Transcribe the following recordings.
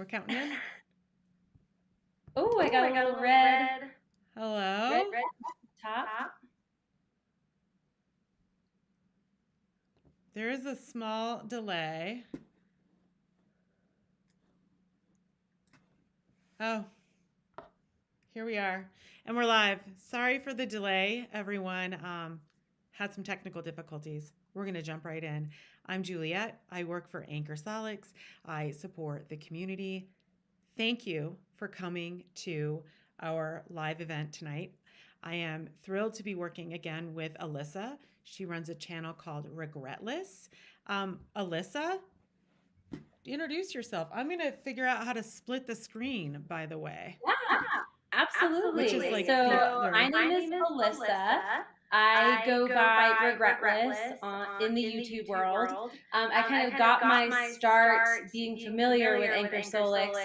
We're counting in. Oh, I got a little red. Hello? Red top. There is a small delay. Oh, here we are. And we're live. Sorry for the delay, everyone. Had some technical difficulties. We're going to jump right in. I'm Juliet. I work for Anker SOLIX. I support the community. Thank you for coming to our live event tonight. I am thrilled to be working again with Alyssa. She runs a channel called Regretless. Alyssa, introduce yourself. I'm going to figure out how to split the screen, by the way. Yeah, absolutely. Which is like my name is Alyssa. I go by Regretless in the YouTube world. I kind of got my start being familiar with Anker SOLIX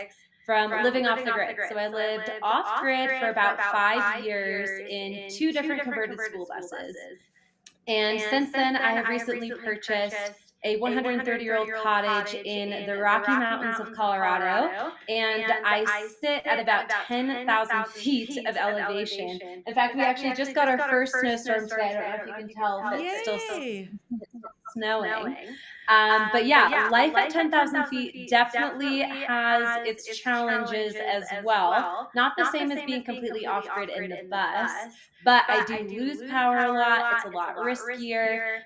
from living off the grid. So I lived off grid for about 5 years in 2 different converted school buses. And since then, I have recently purchased a 130-year-old cottage in the Rocky Mountains of Colorado, and I sit at about 10,000 feet of elevation. In fact, we actually just got our first snowstorm today. I don't know if you can tell, but it's still snowing. But yeah, life at 10,000 feet definitely has its challenges as well. Not the same as being completely off-grid in the bus, but I do lose power a lot. It's a lot riskier.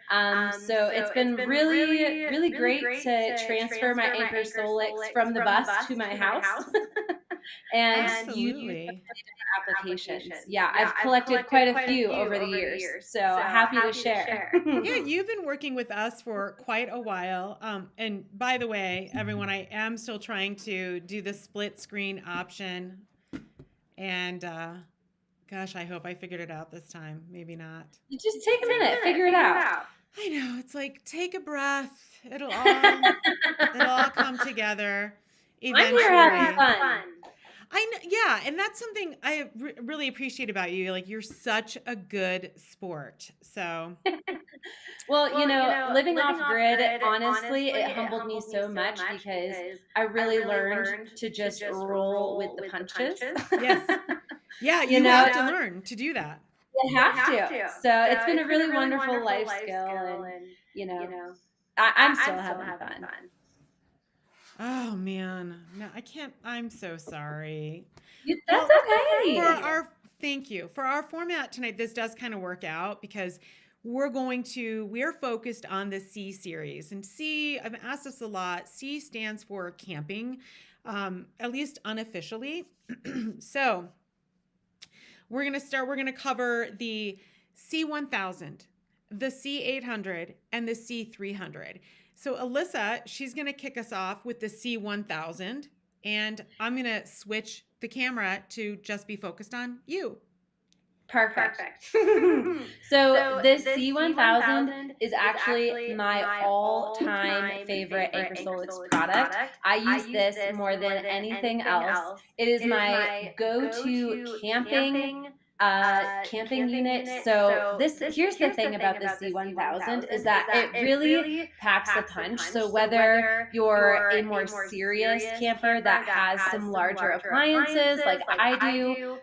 So it's been really, really great to transfer my Anker SOLIX from the bus to my house. And use different applications. Yeah, I've collected quite a few over the years, so happy to share. Yeah, you've been working with us for quite a while. And by the way, everyone, I am still trying to do the split screen option. And gosh, I hope I figured it out this time. Maybe not. You just take a minute, figure it out. I know. It's like, take a breath. It'll all come together eventually. I'm here having fun. I know, yeah, and that's something I really appreciate about you. Like, you're such a good sport. So, well, you know, living off grid, honestly, it humbled me so much because I really learned to just roll with the punches. Yes, yeah, you have to learn to do that. You have to. So it's been a really wonderful life skill, and you know, I'm still having fun. Oh man, no, I can't. I'm so sorry. That's okay. Thank you for our format tonight. This does kind of work out because we're focused on the C-series, and I've asked this a lot. C stands for camping, at least unofficially. So we're going to cover the C1000, the C800, and the C300. So Alyssa, she's going to kick us off with the C1000, and I'm going to switch the camera to just be focused on you. Perfect. So this C1000 is actually my all-time favorite Anker SOLIX product. I use this more than anything else. It is my go-to camping unit. So here's the thing about the C1000 is that it really packs a punch. So whether you're a more serious camper that has some larger appliances like I do,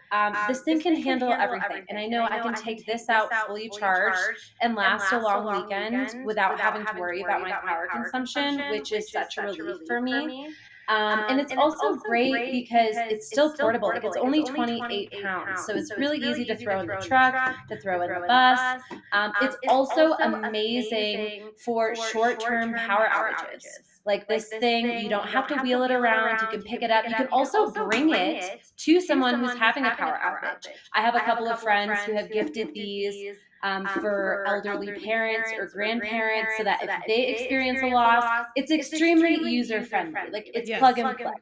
this thing can handle everything. And I know I can take this out fully charged and last a long weekend without having to worry about my power consumption, which is such a relief for me. And it's also great because it's still portable. Like, it's only 28 pounds, so it's really easy to throw in the truck, to throw in the bus. It's also amazing for short-term power outages. Like, this thing, you don't have to wheel it around. You can pick it up. You can also bring it to someone who's having a power outage. I have a couple of friends who have gifted these for elderly parents or grandparents, so that if they experience a loss, it's extremely user-friendly. Like, it's plug and play.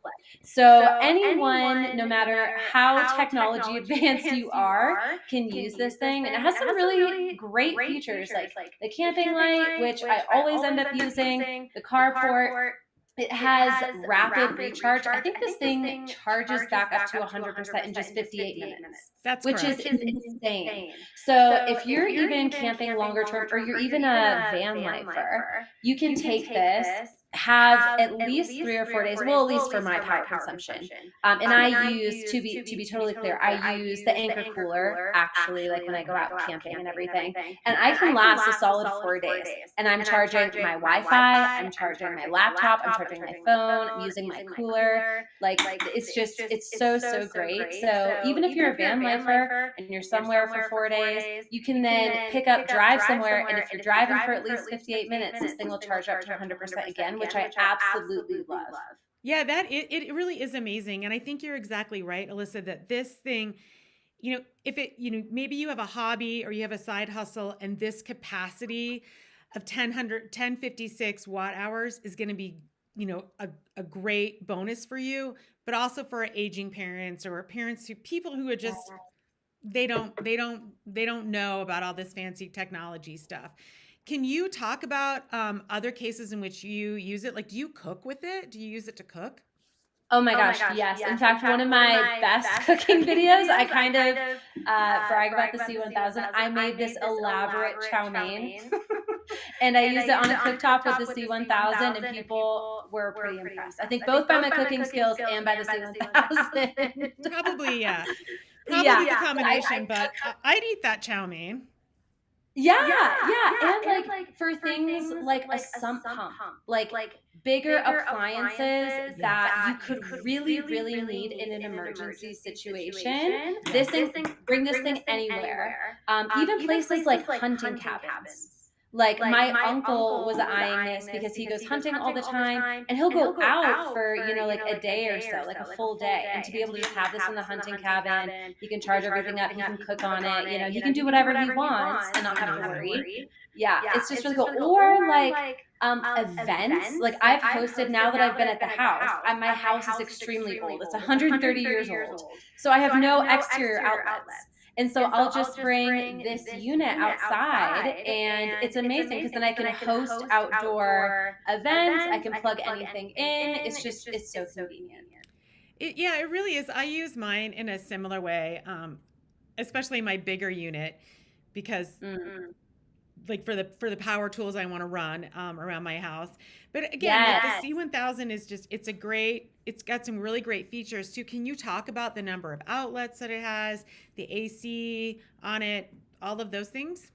So anyone, no matter how technology advanced you are, can use this thing. And it has some really great features, like the camping light, which I always end up using, the carport. It has rapid recharge. I think this thing charges back up to 100% in just 58 minutes. Which is insane. So if you're even camping longer term, or you're even a van lifer, you can take this have at least 3 or 4 days, well, at least for my power consumption. And I use, to be totally clear, I use the Anker cooler, actually, like when I go out camping and everything. And I can last a solid 4 days. And I'm charging my Wi-Fi, I'm charging my laptop, I'm charging my phone, I'm using my cooler. Like, it's so great. So even if you're a van lifer and you're somewhere for 4 days, you can then pick up, drive somewhere, and if you're driving for at least 58 minutes, this thing will charge up to 100% again, which I absolutely love. Yeah, it really is amazing. And I think you're exactly right, Alyssa, that this thing, if it, maybe you have a hobby or you have a side hustle, and this capacity of 1056 watt hours is going to be, a great bonus for you, but also for aging parents or parents who, people who are just, they don't know about all this fancy technology stuff. Can you talk about other cases in which you use it? Like, do you cook with it? Do you use it to cook? Oh my gosh, yes. In fact, one of my best cooking videos, I kind of brag about the C1000. I made this elaborate chow mein, and I used it on a cooktop with the C1000, and people were pretty impressed. I think both by my cooking skills and by the C1000. Probably, yeah. Probably the combination, but I'd eat that chow mein. Yeah. And like for things like a sump pump, like bigger appliances that you could really need in an emergency situation. This thing, bring this thing anywhere. Even places like hunting cabins. Like my uncle was eyeing this because he goes hunting all the time, and he'll go out for, like a day or so, like a full day. And to be able to just have this in the hunting cabin, he can charge everything up, he can cook on it, he can do whatever he wants and not have to worry. Yeah, it's just really cool. Or like events. Like I've hosted, now that I've been at the house, my house is extremely old. It's 130 years old. So I have no exterior outlets. And so I'll just bring this unit outside, and it's amazing because then I can host outdoor events. I can plug anything in. It's so convenient. It really is. I use mine in a similar way, especially my bigger unit, because like for the power tools I want to run around my house. But again, like the C1000 is just, it's got some really great features too. Can you talk about the number of outlets that it has, the AC on it, all of those things?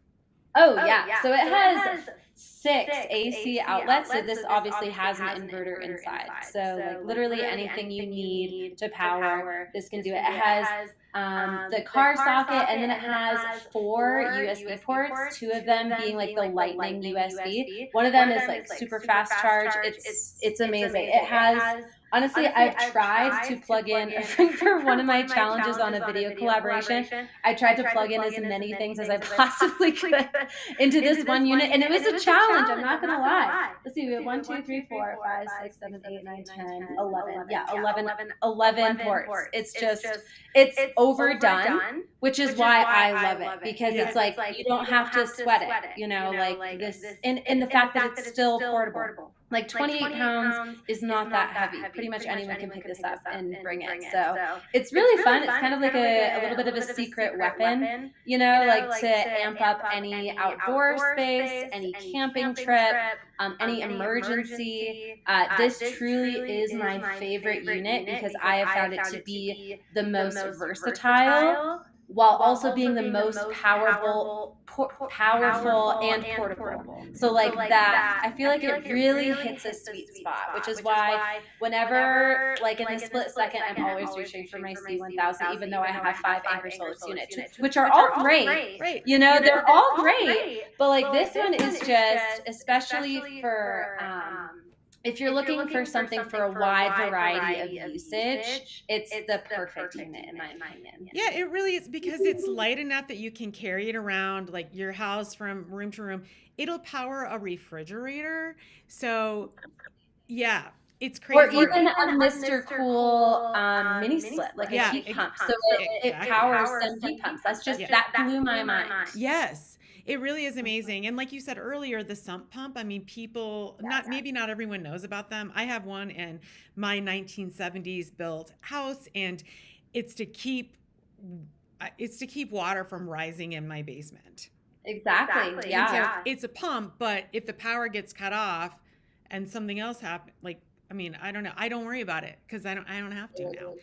Oh yeah. So it has 6 AC outlets. So this obviously has an inverter inside. So like literally anything you need to power, this can do it. It has the car socket, and then it has 4 USB ports, 2 of them being like the lightning USB. One of them is like super fast charge. It's amazing. It has, honestly, I've tried to plug in for one of my challenges on a video collaboration. I tried to plug in as many things as I possibly could into this one unit, and it was a challenge. I'm not gonna lie. Let's see, we have 1, 2, 3, 4, 5, 6, 7, 8, 9, 10, 11. Yeah, 11 ports. It's overdone, which is why I love it, because it's like you don't have to sweat it, like this, and the fact that it's still portable. Like 28 pounds is not that heavy. Pretty much anyone can pick this up and bring it. So it's really fun. It's kind of like a little bit of a secret weapon, like to amp up any outdoor space, any camping trip, any emergency. This truly is my favorite unit because I have found it to be the most versatile, while also being the most powerful and portable. So like that, I feel like it really hits a sweet spot, which is why whenever, like in the split second, I'm always reaching for my C1000, even though I have 5 Anker SOLIX units, which are all great. Right. They're all great, but like this one is just, especially for if you're looking for something for a wide variety of usage, it's the perfect unit in my opinion. Yeah, it really is, because it's light enough that you can carry it around like your house from room to room. It'll power a refrigerator. So yeah, it's crazy. Or even a Mr. Cool mini split, like a heat pump. So it powers some heat pumps. That blew my mind. Yes. It really is amazing. And like you said earlier, the sump pump, I mean, maybe not everyone knows about them. I have one in my 1970s built house, and it's to keep water from rising in my basement. Exactly. Yeah. So it's a pump, but if the power gets cut off, and something else happened, like, I mean, I don't know. I don't worry about it because I don't have to now.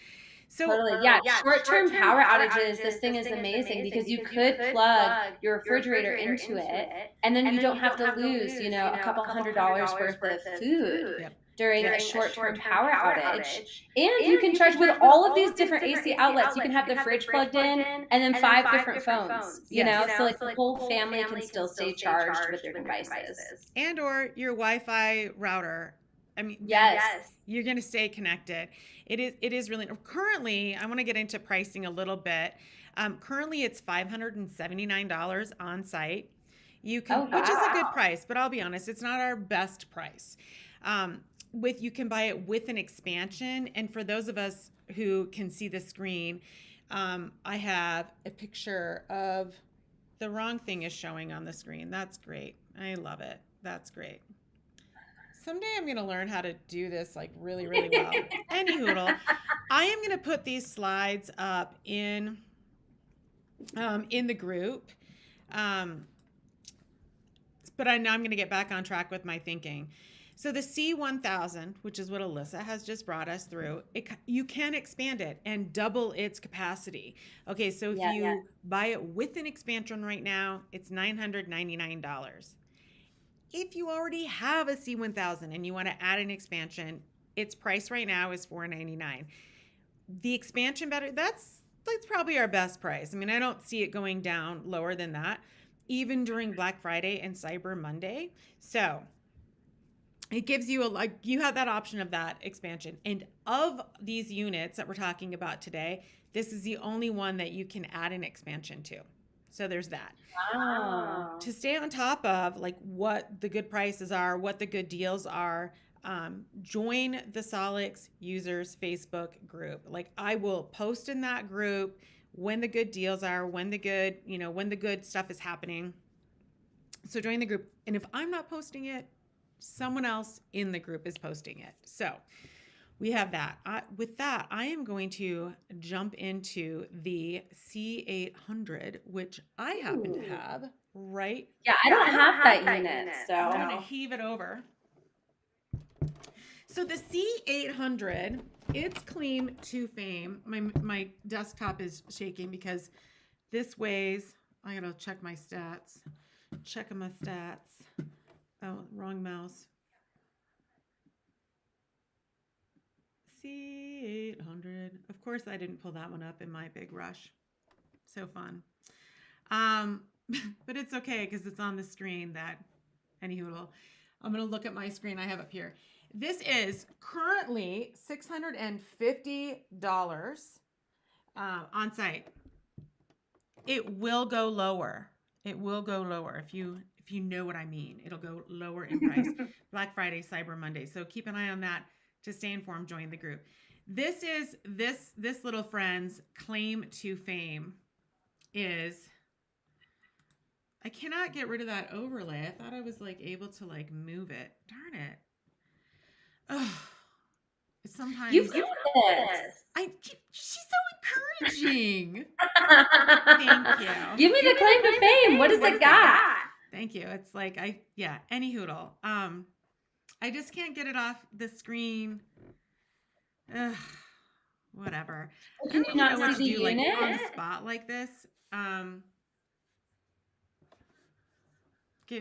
So Totally. Yeah. Short-term power outages, this thing is amazing because you could plug your refrigerator into it and then you don't have to lose, a couple $100 worth of food yep. during a short-term power outage. And you can charge with all of these different AC outlets. You can have the fridge plugged in and then 5 different phones, so like the whole family can still stay charged with their devices. And or your Wi-Fi router. I mean, Yes. you're going to stay connected. It is really, currently, I want to get into pricing a little bit. Currently it's $579 on site. You can, which is a good price, but I'll be honest, it's not our best price. You can buy it with an expansion. And for those of us who can see the screen, I have a picture of the wrong thing is showing on the screen. That's great. I love it. That's great. Someday I'm going to learn how to do this like really, really well. Anyhoodle, I am going to put these slides up in the group. But now I'm going to get back on track with my thinking. So the C1000, which is what Alyssa has just brought us through, you can expand it and double its capacity. Okay, so if you buy it with an expansion right now, it's $999. If you already have a C1000 and you want to add an expansion, its price right now is $499. The expansion battery, that's probably our best price. I mean, I don't see it going down lower than that, even during Black Friday and Cyber Monday. So it gives you you have that option of that expansion. And of these units that we're talking about today, this is the only one that you can add an expansion to. So there's that. Wow. To stay on top of like what the good prices are, what the good deals are, join the SOLIX users Facebook group. Like I will post in that group when the good deals are, when the good stuff is happening. So join the group. And if I'm not posting it, someone else in the group is posting it. So we have that. With that, I am going to jump into the C800, which I happen to have right. Yeah, I don't have that unit, so I'm going to heave it over. So the C800, its claim to fame, my desktop is shaking because this weighs, I got to check my stats. Checking my stats. Oh, wrong mouse. C800. Of course, I didn't pull that one up in my big rush. So fun. But it's okay because it's on the screen that, anyhoodle. I'm going to look at my screen I have up here. This is currently $650 on site. It will go lower. It will go lower if you know what I mean. It'll go lower in price. Black Friday, Cyber Monday. So keep an eye on that. To stay informed, join the group. This is this little friend's claim to fame is, I cannot get rid of that overlay. I thought I was like able to like move it. Darn it. Oh, sometimes you've got this. She's so encouraging. Thank you. Give me the claim to fame. What does it got? Thank you. It's like any hoodle. I just can't get it off the screen. Ugh, whatever. Can you not know what to see do the like unit? on the spot like this.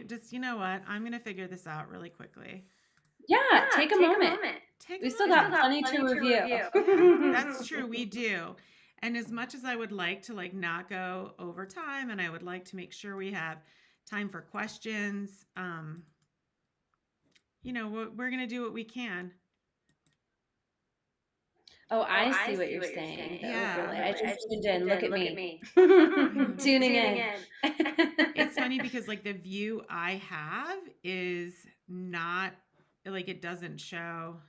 Just you know what? I'm gonna figure this out really quickly. Yeah, take a moment. We still got plenty to review. That's true, we do. And as much as I would like to like not go over time, and I would like to make sure we have time for questions, we're gonna do what we can. Oh, I see what you're saying. Yeah. I just tuned in. Look at me. Tuning in. It's funny because like the view I have is not like it doesn't show.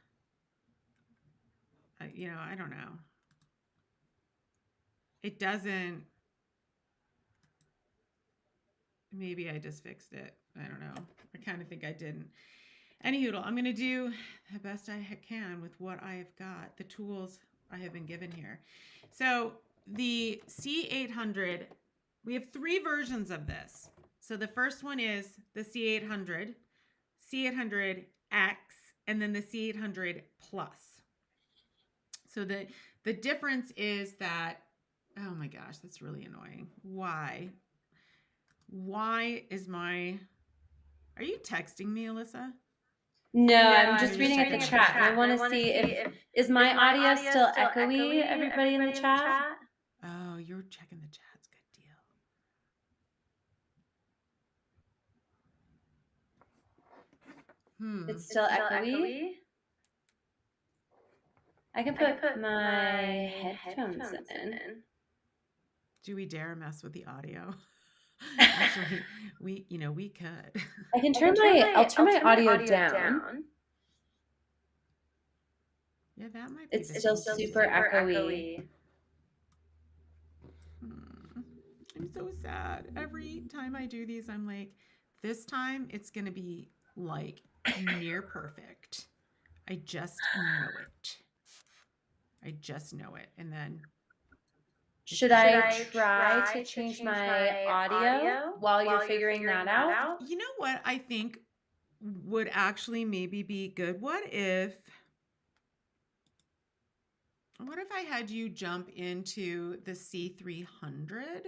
I don't know. It doesn't. Maybe I just fixed it. I don't know. I kind of think I didn't. Anyhoodle, I'm going to do the best I can with what I have got, the tools I have been given here. So the C800, we have 3 versions of this. So the first one is the C800, C800 X, and then the C800 Plus. So the difference is that, oh my gosh, that's really annoying. Why? Why is my, are you texting me, Alyssa? No, I'm Or just you're reading at the chat, and I want to see if is my audio still echoey, everybody in the chat? Oh, you're checking the chats. Good deal. It's still echoey. I can put my headphones in. Do we dare mess with the audio? Actually, we could. I can turn I'll turn my audio down. Yeah, that might be. It's still super echoey. I'm so sad. Every time I do these, I'm like, this time it's going to be like near perfect. I just know it. I just know it. And then should I try to change my audio while you're figuring that out? You know what I think would actually maybe be good? What if I had you jump into the C300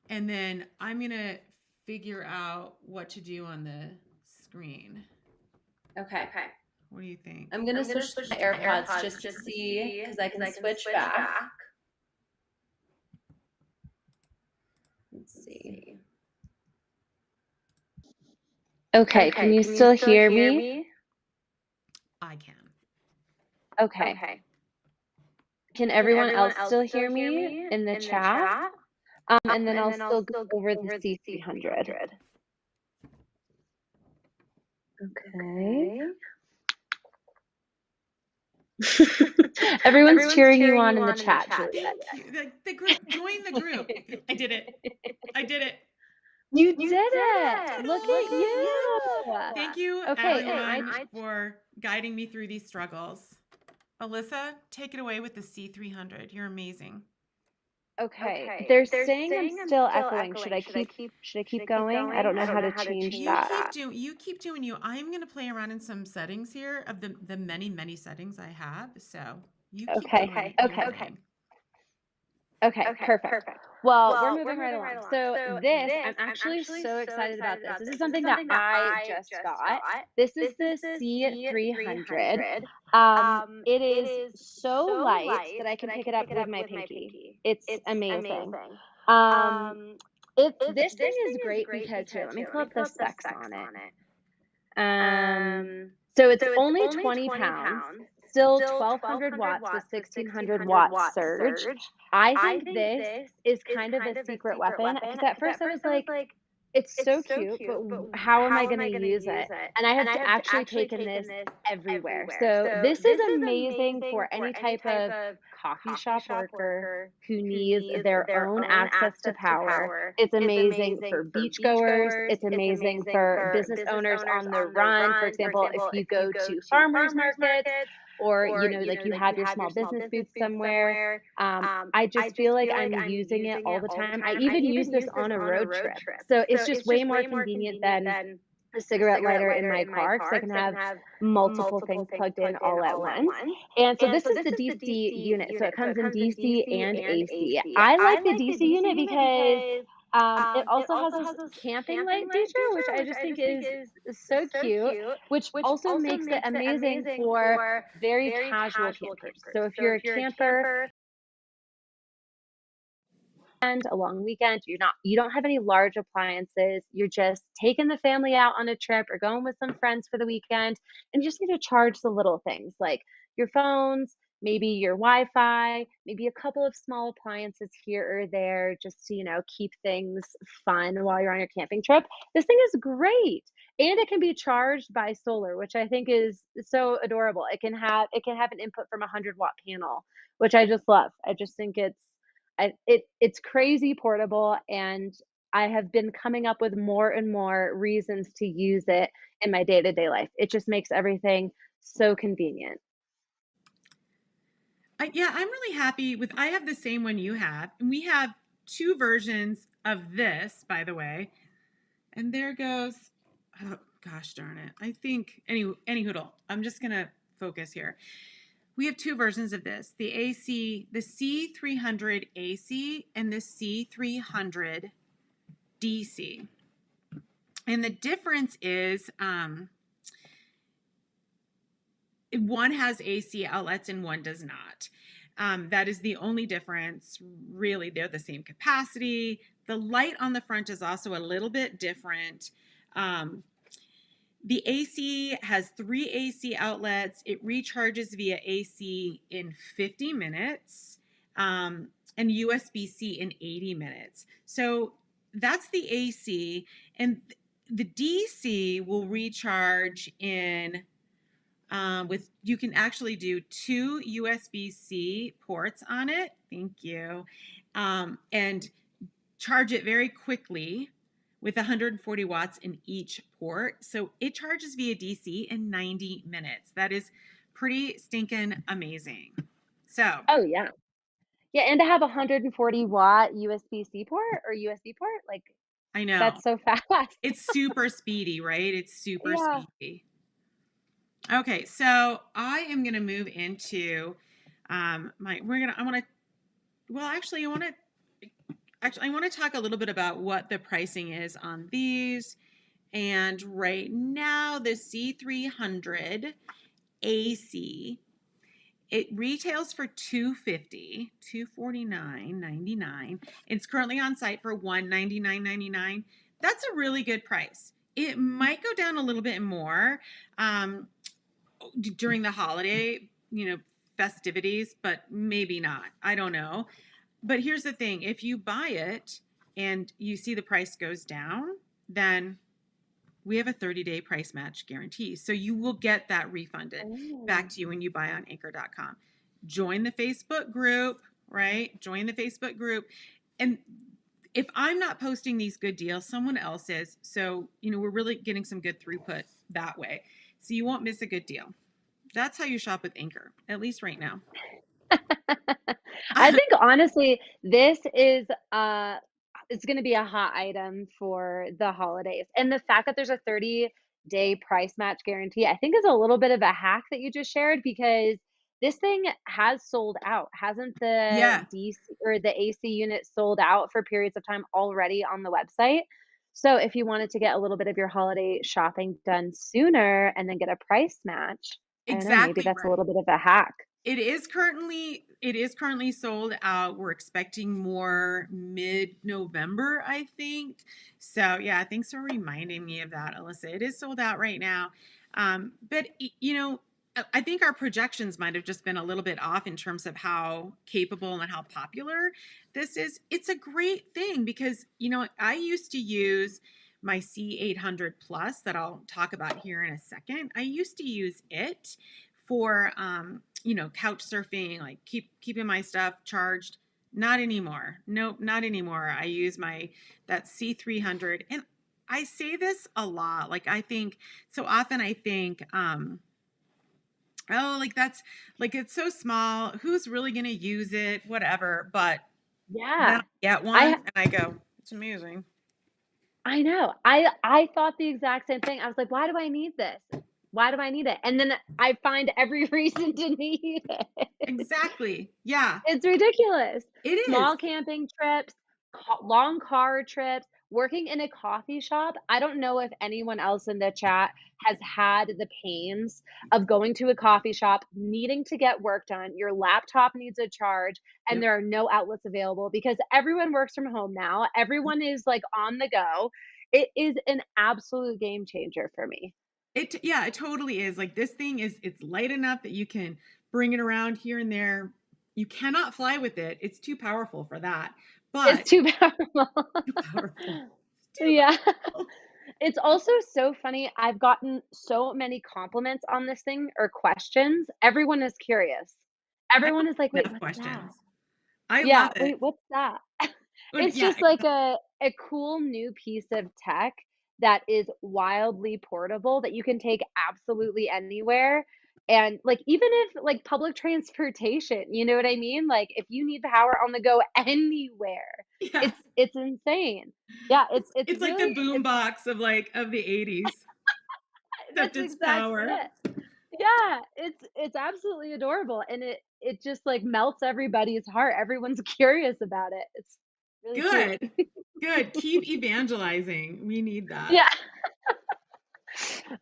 and then I'm going to figure out what to do on the screen. Okay. What do you think? I'm going to switch to my AirPods just to see, because I can switch back. Let's see. Okay, can you still hear me? I can. Okay. Can everyone else still hear me in the chat? And then I'll still go over the C300. Okay. Everyone's cheering you on in the chat, Julia. The group, join the group. I did it. You did it. Look at you. Thank you, everyone, for guiding me through these struggles. Alyssa, take it away with the C300. You're amazing. Okay. They're saying I'm still echoing. Should I keep going? I don't know how to change that. You keep doing you. I'm going to play around in some settings here of the many settings I have. So you keep doing your thing. Okay, perfect. Well, we're moving right along. So this, I'm actually so excited about this. This is something that I just got. This is the C300. It is so light that I can pick it up with my pinky. It's amazing. This thing is great because, here, let me pull up the specs on it. So it's only 20 pounds, still 1200 watts with 1600 watt surge. I think this is kind of a secret weapon because at first I was like, it's so cute, but how am I going to use it? And I have actually taken this everywhere. So this is amazing for any type of coffee shop worker who needs their own access to power. It's amazing for beachgoers. It's amazing for business owners on the run. For example, if you go to farmers markets, or like you have your small business booth somewhere. I just feel like I'm using it all the time. I even use this on a road trip. So it's just way more convenient than a cigarette lighter in my car because I can have multiple things plugged in all at once. And so this is the DC unit. So it comes in DC and AC. I like the DC unit because it also has this camping light feature, which I just think is so cute, which also makes it amazing for very casual campers. So if you're a camper and a long weekend, you don't have any large appliances, you're just taking the family out on a trip or going with some friends for the weekend, and you just need to charge the little things like your phones, maybe your Wi-Fi, maybe a couple of small appliances here or there just to, keep things fun while you're on your camping trip. This thing is great. And it can be charged by solar, which I think is so adorable. It can have an input from a 100-watt panel, which I just love. I just think it's crazy portable, and I have been coming up with more and more reasons to use it in my day-to-day life. It just makes everything so convenient. Yeah, I'm really happy with. I have the same one you have, and we have two versions of this, by the way. And there goes. Oh gosh darn it. I think any hoodle. I'm just gonna focus here. We have two versions of this: the AC, the C300 AC, and the C300 DC. And the difference is one has AC outlets and one does not. That is the only difference. Really, they're the same capacity. The light on the front is also a little bit different. The AC has 3 AC outlets. It recharges via AC in 50 minutes and USB-C in 80 minutes. So that's the AC. And the DC will recharge in you can actually do 2 USB-C ports on it. Thank you. And charge it very quickly with 140 watts in each port. So it charges via DC in 90 minutes. That is pretty stinking amazing. So, Oh yeah. Yeah, and to have a 140-watt USB-C port or USB port, like, I know that's so fast. it's super speedy, right? It's super Yeah. speedy. Okay, so I am going to move into I want to, well, actually, I want to talk a little bit about what the pricing is on these. And right now, the C300 AC, it retails for $250, $249.99. It's currently on site for $199.99. That's a really good price. It might go down a little bit more during the holiday, festivities, but maybe not. I don't know. But here's the thing: if you buy it and you see the price goes down, then we have a 30-day price match guarantee. So you will get that refunded back to you when you buy on Anker.com. Join the Facebook group, right? Join the Facebook group. And if I'm not posting these good deals, someone else is. So, we're really getting some good throughput that way. So you won't miss a good deal. That's how you shop with Anker, at least right now. I think honestly, this is it's going to be a hot item for the holidays. And the fact that there's a 30-day price match guarantee, I think is a little bit of a hack that you just shared because this thing has sold out. Hasn't the Yeah, DC or the AC unit sold out for periods of time already on the website? So if you wanted to get a little bit of your holiday shopping done sooner and then get a price match, I don't know, maybe exactly that's a right. little bit of a hack. It is currently sold out. We're expecting more mid-November, I think. So yeah, thanks for reminding me of that, Alyssa. It is sold out right now. But I think our projections might have just been a little bit off in terms of how capable and how popular this is. It's a great thing because I used to use my C800 Plus that I'll talk about here in a second. I used to use it for couch surfing, like keeping my stuff charged. Not anymore. Nope, not anymore. I use that C300, and I say this a lot. Like I think so often I think oh, like that's like it's so small, who's really going to use it, whatever. But then I Yeah. get one I and I go, it's amazing. I know. I thought the exact same thing. I was like, "Why do I need this? Why do I need it?" And then I find every reason to need it. Exactly. Yeah, It's ridiculous. it is. Small camping trips, long car trips, working in a coffee shop. I don't know if anyone else in the chat has had the pains of going to a coffee shop, needing to get work done. Your laptop needs a charge, and Yep. there are no outlets available because everyone works from home now. Everyone is like on the go. It is an absolute game changer for me. Yeah, it totally is. Like this thing it's light enough that you can bring it around here and there. You cannot fly with it. It's too powerful for that. It's But too powerful. too powerful. It's too Yeah. powerful. It's also so funny. I've gotten so many compliments on this thing or questions. Everyone is curious. I Everyone is like, "Wait, love what's that?" questions. I Yeah, love it. "Wait, what's that?" But It's yeah, just like a cool new piece of tech that is wildly portable that you can take absolutely anywhere. And like even if like public transportation, you know what I mean? Like if you need power on the go anywhere, yeah. it's insane. Yeah, It's it's it's like the really boom it's box of the 80s. Except That's it's exactly power. it. Yeah, it's absolutely adorable, and it just, like, melts everybody's heart. Everyone's curious about it. It's really cute. Good. Good. Keep evangelizing. We need that. Yeah.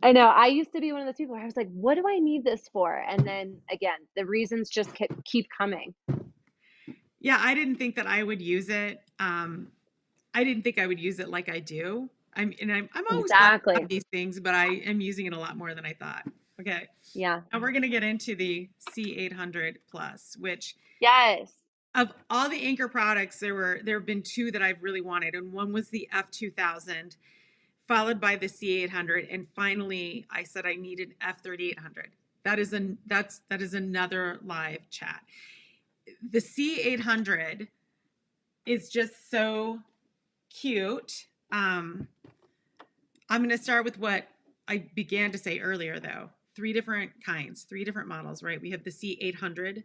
I know. I used to be one of those people where I was like, "What do I need this for?" And then again, the reasons just keep coming. Yeah, I didn't think that I would use it. I didn't think I would use it like I do. I'm always glad to Exactly. have these things, but I am using it a lot more than I thought. Okay. Yeah. Now we're gonna get into the C800 Plus, which Yes. of all the Anker products, there have been two that I've really wanted, and one was the F2000, followed by the C800, and finally I said I needed F3800. That is another live chat. The C800 is just so cute. I'm going to start with what I began to say earlier, though. Three different kinds, three different models, right? We have the C800,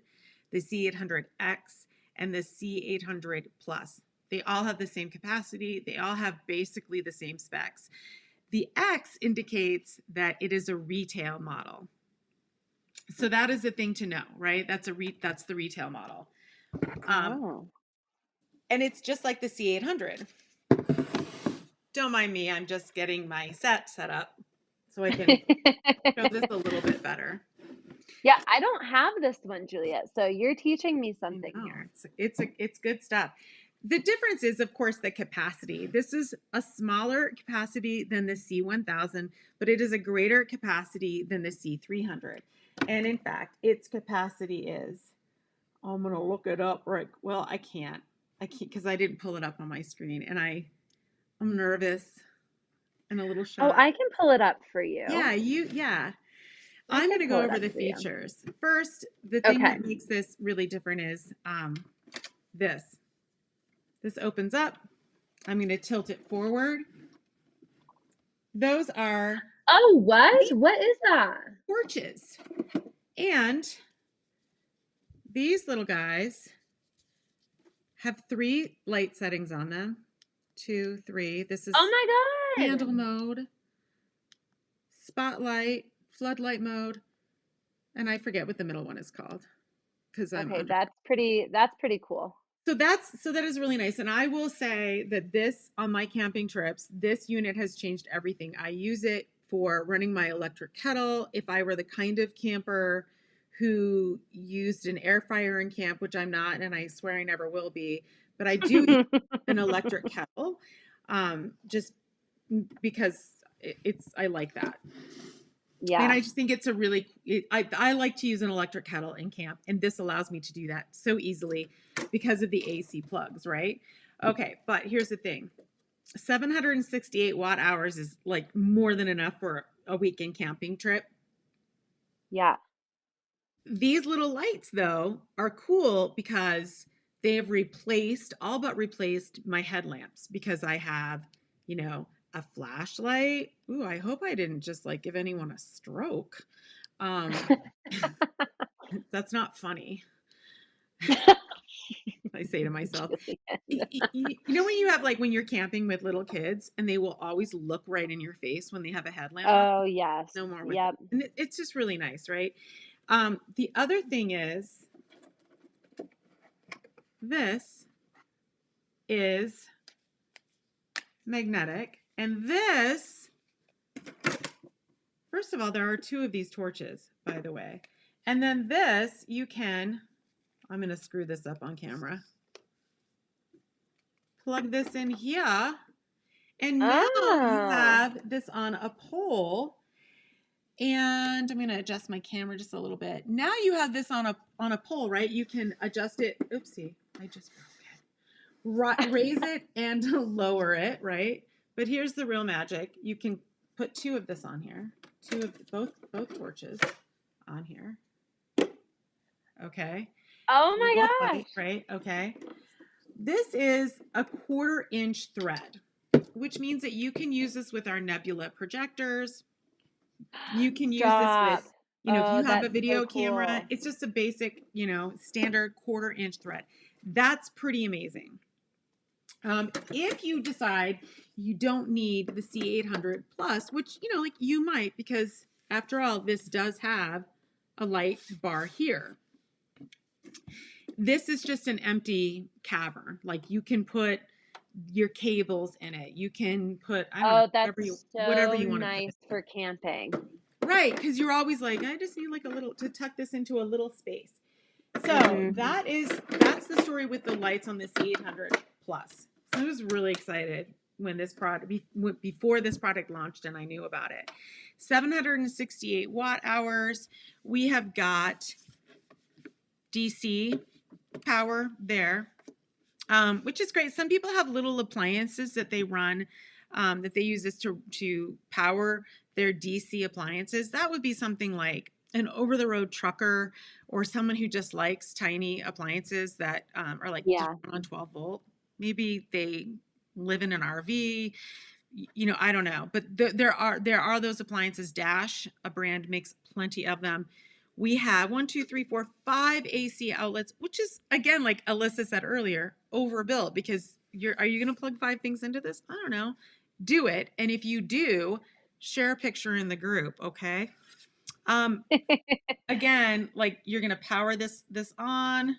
the C800X, and the C800 Plus. They all have the same capacity. They all have basically the same specs. The X indicates that it is a retail model. So that is the thing to know, right? That's the retail model. Oh. And it's just like the C800. Don't mind me, I'm just getting my set up so I can show this a little bit better. Yeah, I don't have this one, Juliet. So you're teaching me I something know, here. it's good stuff. The difference is, of course, the capacity. This is a smaller capacity than the C1000, but it is a greater capacity than the C300. And in fact, its capacity is, I'm going to look it up right. Well, I can't because I didn't pull it up on my screen, and I'm nervous and a little Oh, shy. I can pull it up for you. Yeah. I I'm going can to pull go it over up the for you. features. First, the thing Okay. that makes this really different is this. This opens up. I'm going to tilt it forward. Those are Oh, what? What is that? torches. And these little guys have 3 light settings on them. 2, 3. This is Oh my God. candle mode, spotlight, floodlight mode, and I forget what the middle one is called because I'm Okay, under. that's pretty cool. So that is really nice. And I will say that this, on my camping trips, this unit has changed everything. I use it for running my electric kettle. If I were the kind of camper who used an air fryer in camp, which I'm not, and I swear I never will be, but I do use an electric kettle, just because I like that. And Yeah. I just think it's I like to use an electric kettle in camp, and this allows me to do that so easily because of the AC plugs, right? Okay, but here's the thing. 768 watt hours is like more than enough for a weekend camping trip. Yeah. These little lights, though, are cool because they have all but replaced my headlamps because I have, a flashlight. Ooh, I hope I didn't just like give anyone a stroke. Um, that's not funny. I say to myself, you know, when you have like when you're camping with little kids and they will always look right in your face when they have a headlamp on. Oh, yes. No more with it. Yep. And it's just really nice, right? The other thing is this is magnetic, and this, first of all, there are 2 of these torches, by the way. And then this, I'm going to screw this up on camera. Plug this in here. And now you Oh. have this on a pole. And I'm going to adjust my camera just a little bit. Now you have this on a pole, right? You can adjust it. Oopsie, I just broke it. Raise it and lower it, right? But here's the real magic. You can put 2 of this on here. 2 of both torches on here. Okay. Oh They're my both gosh. light, right? Okay. This is a 1/4-inch thread, which means that you can use this with our nebula projectors. You can use this with, Stop. if Oh, you have a that's so video camera, cool. it's just a basic, standard 1/4-inch thread. That's pretty amazing. If you decide you don't need the C800 Plus, which, like you might, because after all, this does have a light bar here. This is just an empty cavern. Like you can put your cables in it. You can put, I don't know, that's whatever so you want to nice put. for camping. Right, because you're always like, I just need like a little to tuck this into a little space. So that's the story with the lights on the C800 Plus. So I was really excited when this product before this product launched and I knew about it. 768 watt hours. We have got DC power there, which is great. Some people have little appliances that they run, that they use this to power their DC appliances. That would be something like an over-the-road trucker or someone who just likes tiny appliances that are like just on 12 volt. Maybe they live in an RV. I don't know, but there are those appliances. Dash, a brand, makes plenty of them. We have 1, 2, 3, 4, 5 AC outlets, which is, again, like Alyssa said earlier, overbuilt, because are you going to plug 5 things into this? I don't know. Do it. And if you do, share a picture in the group. Okay. Again, like you're going to power this on,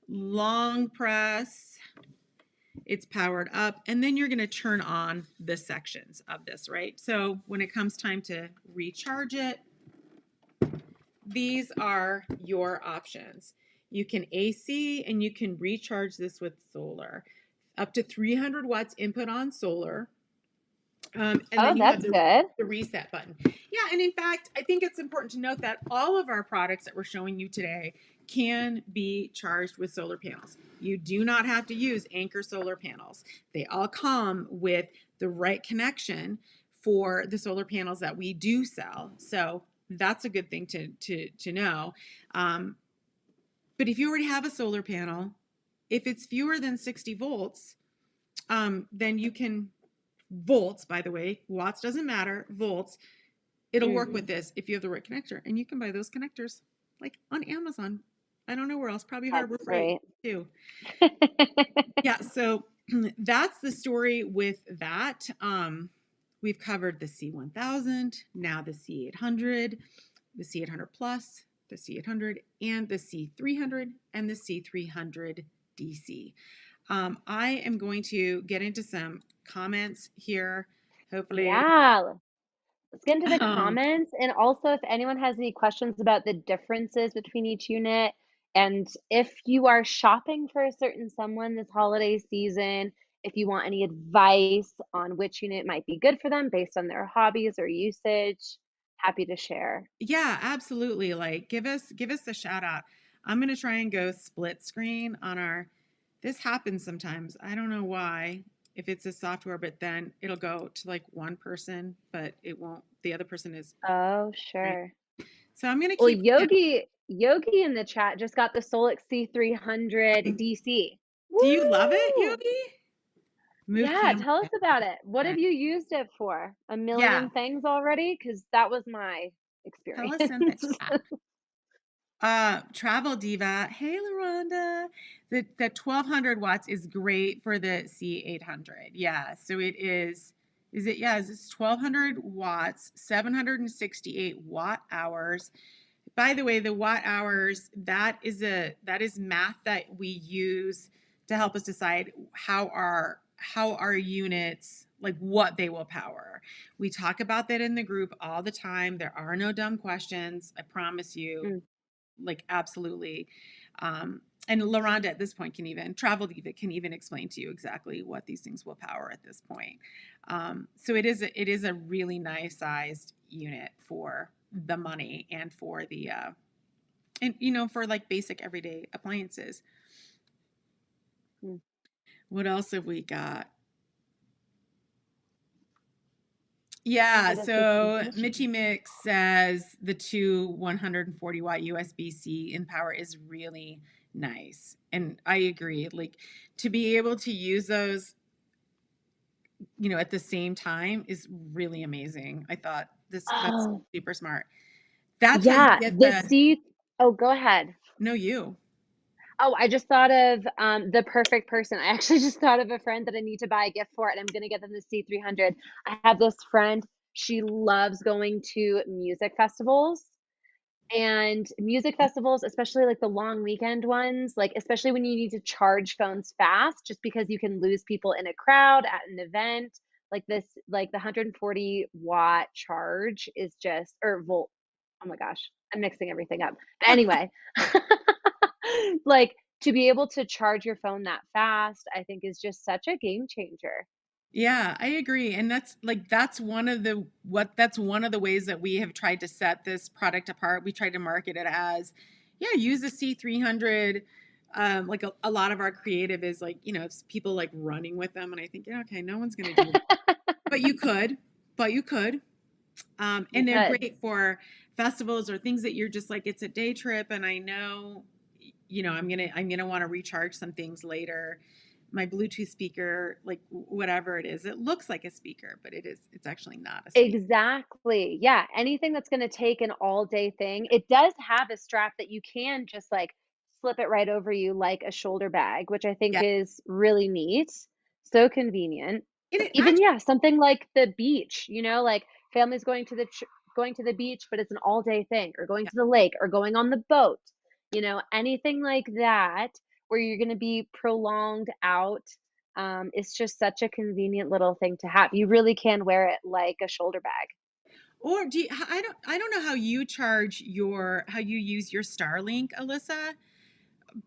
long press. It's powered up, and then you're going to turn on the sections of this, right? So when it comes time to recharge it, these are your options. You can AC and you can recharge this with solar. Up to 300 watts input on solar. And then you have the reset button. Yeah, and in fact, I think it's important to note that all of our products that we're showing you today can be charged with solar panels. You do not have to use Anker solar panels. They all come with the right connection for the solar panels that we do sell. So that's a good thing to know. But if you already have a solar panel, if it's fewer than 60 volts, then you can, volts, by the way, watts doesn't matter, volts, it'll work with this if you have the right connector. And you can buy those connectors like on Amazon. I don't know where else, probably Harbor Freight too. Yeah, so that's the story with that. We've covered the C1000, now the C800, the C800 Plus, the C800, and the C300, and the C300 DC. I am going to get into some comments here. Hopefully. Yeah. Let's get into the comments. And also, if anyone has any questions about the differences between each unit, and if you are shopping for a certain someone this holiday season, if you want any advice on which unit might be good for them based on their hobbies or usage, happy to share. Yeah, absolutely. Like give us a shout out. I'm going to try and go split screen on this happens sometimes. I don't know why, if it's a software, but then it'll go to like one person, but it won't, the other person is. Oh, sure. So I'm going to Well, keep. Yogi in the chat just got the SOLIX C300 DC. Do you love it, Yogi? Yeah, tell us about it. What have you used it for? A million things already? Because that was my experience. Tell us in the chat. Travel Diva, hey LaRonda. The 1200 watts is great for the C800. Yeah, so it is. Is it? Yeah, it's 1200 watts, 768 watt hours. By the way, the watt hours, that is math that we use to help us decide how our units, like what they will power. We talk about that in the group all the time. There are no dumb questions. I promise you. Like absolutely. And LaRonda at this point Travel Diva can even explain to you exactly what these things will power at this point. So it is a really nice sized unit for the money and for the and for like basic everyday appliances. What else have we got? Yeah, so Mitchie Mix says the two 140 watt USB-C in power is really nice. And I agree. Like to be able to use those, at the same time is really amazing. I thought that's super smart. That's how you get oh, go ahead. No, you. Oh, I just thought of the perfect person. I actually just thought of a friend that I need to buy a gift for, and I'm gonna get them the C300. I have this friend, she loves going to music festivals. And music festivals, especially like the long weekend ones, like especially when you need to charge phones fast, just because you can lose people in a crowd at an event. Like this, like the 140-watt charge is just, or volt. Oh my gosh, I'm mixing everything up. But anyway, like to be able to charge your phone that fast, I think is just such a game changer. Yeah, I agree. And that's one of the ways that we have tried to set this product apart. We tried to market it as, yeah, use the C300. Like a lot of our creative is like, it's people like running with them. And I think, yeah, okay, no one's going to do that. But you could, but you could. You And they're could. great for festivals or things that you're just like, it's a day trip. And I know, I'm gonna want to recharge some things later. My Bluetooth speaker, like whatever it is, it looks like a speaker, but it's actually not a speaker. Exactly. Yeah, anything that's gonna take an all day thing. It does have a strap that you can just, like, slip it right over you like a shoulder bag, which I think Yeah. is really neat. So convenient. It Even, actually, yeah, something like the beach, like, families going to the beach, but it's an all day thing, or going yeah. to the lake, or going on the boat, anything like that where you're gonna be prolonged out. It's just such a convenient little thing to have. You really can wear it like a shoulder bag. Or I don't know how how you use your Starlink, Alyssa,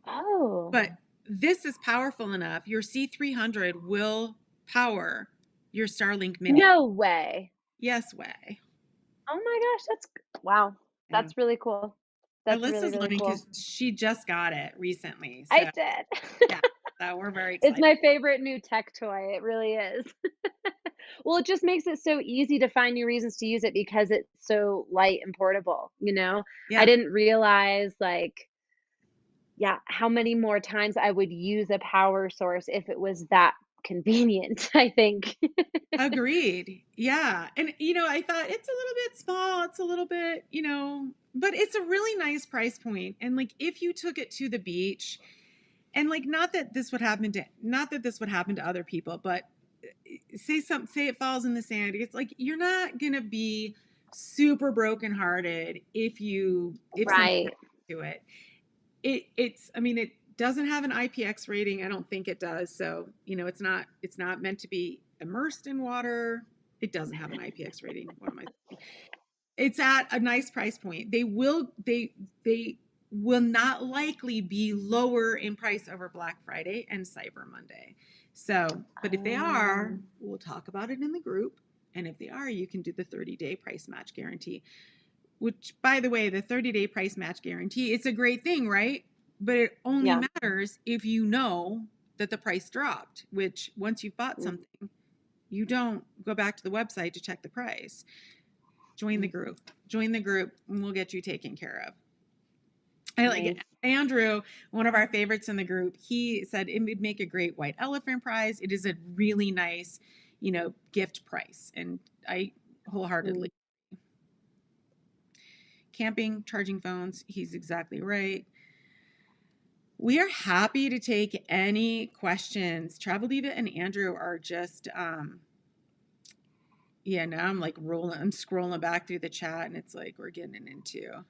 Oh, but this is powerful enough. Your C300 will power your Starlink Mini. no way. Yes way. Oh my gosh, wow. Yeah. That's really cool. That's really, Alyssa's really learning cool. because she just got it recently. I So did. yeah, so we're very It's excited. my favorite new tech toy. It really is. Well, it just makes it so easy to find new reasons to use it because it's so light and portable. I Yeah. didn't realize, like, yeah, how many more times I would use a power source if it was that convenient, I think. Agreed. Yeah. And I thought it's a little bit small, it's a little bit, but it's a really nice price point. And like if you took it to the beach, and like not that this would happen to other people, but say it falls in the sand, it's like you're not going to be super brokenhearted if something Right. happens to it. It doesn't have an IPX rating. I don't think it does. So, it's not meant to be immersed in water. It doesn't have an IPX rating. What am I saying? It's at a nice price point. They will not likely be lower in price over Black Friday and Cyber Monday. So, but if they are, Um, we'll talk about it in the group. And if they are, you can do the 30-day price match guarantee, which, by the way, the 30-day price match guarantee, it's a great thing, right? But it only yeah. matters if you know that the price dropped, which once you've bought Mm, something, you don't go back to the website to check the price. Join the mm, group. Join the group and we'll get you taken care of. I like it. nice. Andrew, one of our favorites in the group, he said it would make a great white elephant prize. It is a really nice, gift price. And I Mm, wholeheartedly camping, charging phones. He's exactly right. We are happy to take any questions. Travel Diva and Andrew are just, yeah, now I'm scrolling back through the chat and it's like we're getting into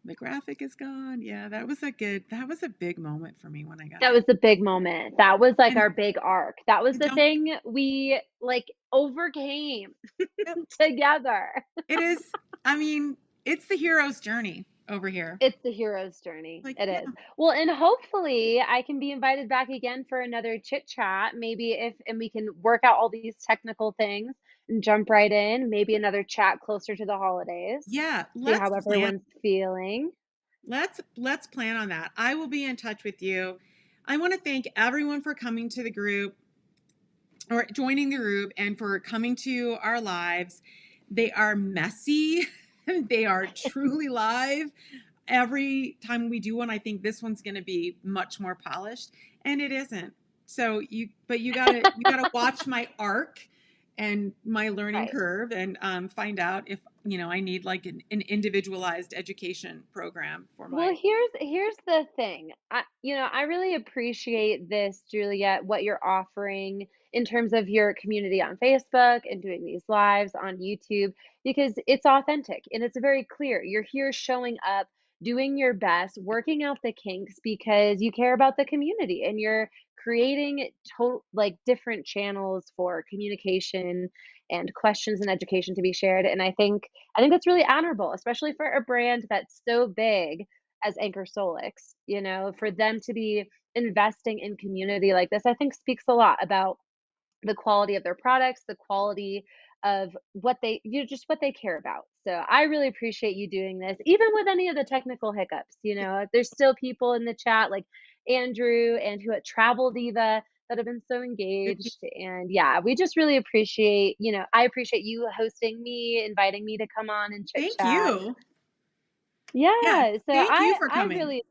the graphic is gone. Yeah, that was a big moment for me when I got that that. was the big moment. That was like And our big arc. That was I the don't, thing we like overcame yep, together. it is, I mean, it's the hero's journey over here. It's the hero's journey. Like, It yeah, is. Well, and hopefully I can be invited back again for another chit chat. Maybe if and we can work out all these technical things and jump right in. Maybe another chat closer to the holidays. yeah, See how everyone's feeling. let's plan on that. I will be in touch with you. I want to thank everyone for coming to the group or joining the group and for coming to our lives. They are messy. They are truly live. Every time we do one, I think this one's going to be much more polished, and it isn't. So you gotta watch my arc and my learning Right. curve and find out I need like an individualized education program for Well, my. here's the thing. I really appreciate this, Juliet, what you're offering in terms of your community on Facebook and doing these lives on YouTube because it's authentic and it's very clear. You're here showing up, doing your best, working out the kinks because you care about the community and you're creating total like different channels for communication and questions and education to be shared. And I think that's really honorable, especially for a brand that's so big as Anker Solix, for them to be investing in community like this, I think speaks a lot about the quality of their products, the quality of just what they care about. So I really appreciate you doing this, even with any of the technical hiccups. There's still people in the chat like Andrew and who at Travel Diva that have been so engaged. And yeah, we just really appreciate, I appreciate you hosting me, inviting me to come on and chit Thank chat. you. Yeah, Yeah, so thank you I for I coming. really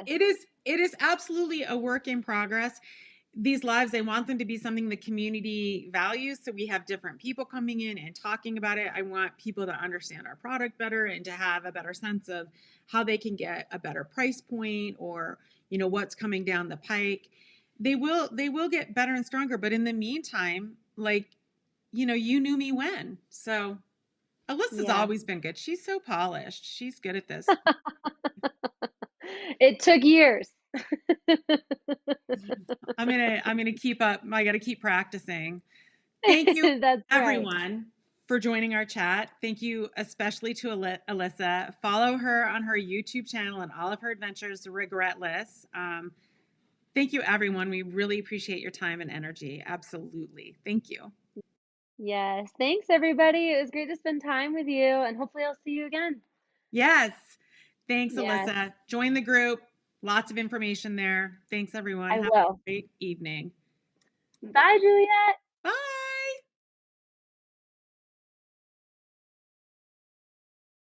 enjoyed this. It is absolutely a work in progress. These lives, I want them to be something the community values. So we have different people coming in and talking about it. I want people to understand our product better and to have a better sense of how they can get a better price point or, what's coming down the pike. They will get better and stronger. But in the meantime, like, you knew me when. So Alyssa's Yeah. always been good. She's so polished. She's good at this. It took years. I'm gonna keep up. I got to keep practicing. Thank you, That's right. everyone, for joining our chat. Thank you especially to Alyssa. Follow her on her YouTube channel and all of her adventures, regretless. Thank you, everyone. We really appreciate your time and energy. Absolutely. Thank you. Yes. Thanks, everybody. It was great to spend time with you, and hopefully, I'll see you again. Yes. Thanks, Yes, Alyssa. Join the group. Lots of information there. Thanks, everyone. I Have a will. great evening. Bye, Juliet.